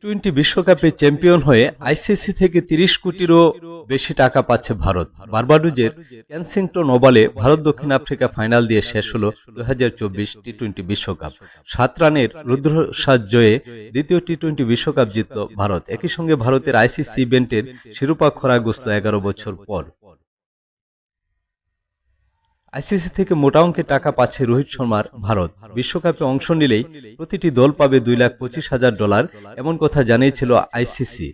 T twenty বিশ্বকাপে champion হয়ে ICC থেকে ৩০ কোটিরও বেশি টাকা পাচ্ছে ভারত। বার্বাডোজের কেনসিংটন ওভালে ভারত দক্ষিণ আফ্রিকা ফাইনাল দিয়ে শেষ হল ২০২৪ টি-টোয়েন্টি বিশ্বকাপ। ৭ রানের রুদ্ধশ্বাস জয়ে দ্বিতীয় টি-টোয়েন্টি বিশ্বকাপ জিতল ভারত। একই সঙ্গে ভারতের আইসিসি ইভেন্টের শিরোপা খরা ঘুচল ১১ বছর পর। আইসিসি থেকে মোটা অঙ্কের টাকা পাচ্ছে রোহিত শর্মার ভারত। বিশ্বকাপে অংশ নিলেই প্রতিটি দল পাবে $2,25,000, এমন কথা জানিয়েছিল আইসিসি।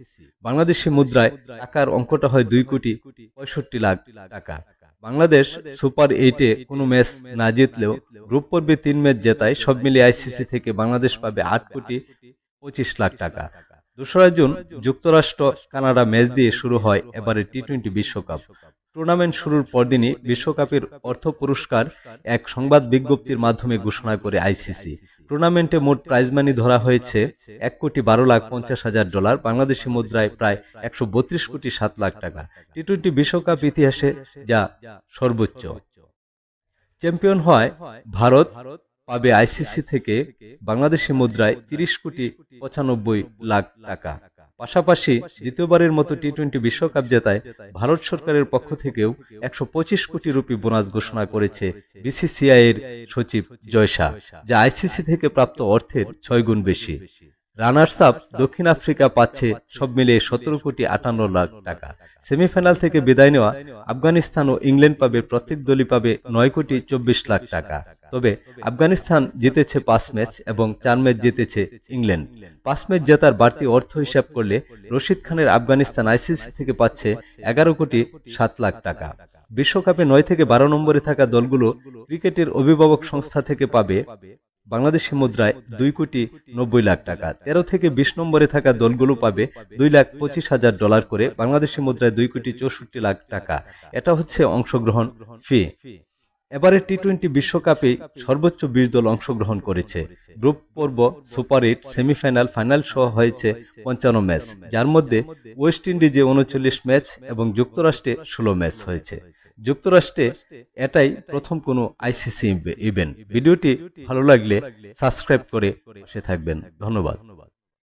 বাংলাদেশি মুদ্রায় টাকার অঙ্কটা হয় 2,65,00,000 টাকা। বাংলাদেশ সুপার 8-এ কোনো ম্যাচ না জিতলেও গ্রুপ পর্বে 3 ম্যাচ জেতায়। সব মিলিয়ে আইসিসি থেকে বাংলাদেশ পাবে $8,25,00,000 টাকা। ২রা জুন যুক্তরাষ্ট্র কানাডা ম্যাচ দিয়ে শুরু হয় এবারের টি-টোয়েন্টি বিশ্বকাপ। টুর্নামেন্ট শুরুর পরদিনই বিশ্বকাপের অর্থ পুরস্কার এক সংবাদ বিজ্ঞপ্তির মাধ্যমে ঘোষণা করে আইসিসি। টুর্নামেন্টে মোট প্রাইজ মানি ধরা হয়েছে $1,12,50,000, বাংলাদেশি মুদ্রায় প্রায় 132,07,00,000 টাকা। টি-টোয়েন্টি বিশ্বকাপ ইতিহাসে যা সর্বোচ্চ। চ্যাম্পিয়ন হয় ভারত পাবে আইসিসি থেকে বাংলাদেশি মুদ্রায় 30,95,00,000 টাকা। পাশাপাশি দ্বিতীয়বারের মতো টি-টোয়েন্টি বিশ্বকাপ জেতায় ভারত সরকারের পক্ষ থেকেও 125 কোটি রুপি বোনাস ঘোষণা করেছে বিসিসিআই এর সচিব জয় শাহ, যা আইসিসি থেকে প্রাপ্ত অর্থের 6 গুণ বেশি। রানার্স আপ দক্ষিণ আফ্রিকা পাচ্ছে সব মিলিয়ে 17,58,00,000 টাকা। সেমিফাইনাল থেকে বিদায় নেওয়া আফগানিস্তান ও ইংল্যান্ড পাবে, প্রত্যেক দলই পাবে 9,24,00,000 টাকা। তবে আফগানিস্তান জিতেছে 5 ম্যাচ এবং 4 ম্যাচ জিতেছে ইংল্যান্ড। 5 ম্যাচ জেতার বাড়তি অর্থ হিসাব করলে রশিদ খানের আফগানিস্তান আইসিসি থেকে পাচ্ছে 11,07,00,000 টাকা। বিশ্বকাপে 9 থেকে 12 নম্বরে থাকা দলগুলো ক্রিকেটের অভিভাবক সংস্থা থেকে পাবে বাংলাদেশি মুদ্রায় $2,90,00,000 টাকা। 13 থেকে 20 নম্বরে থাকা দলগুলো পাবে $2,25,000 করে, বাংলাদেশি মুদ্রায় $2,64,00,000 টাকা। এটা হচ্ছে অংশগ্রহণ ফি। এবারে টি-টোয়েন্টি বিশ্বকাপে সর্বোচ্চ 20 দল অংশগ্রহণ করেছে। গ্রুপ পর্ব, সুপার 8, সেমিফাইনাল, ফাইনাল সহ হয়েছে 55 ম্যাচ, যার মধ্যে ওয়েস্ট ইন্ডিজে 39 ম্যাচ এবং যুক্তরাষ্ট্রে 16 ম্যাচ হয়েছে। যুক্তরাষ্ট্রে এটাই প্রথম কোনো আইসিসি ইভেন্ট। ভিডিওটি ভালো লাগলে সাবস্ক্রাইব করে পাশে থাকবেন। ধন্যবাদ।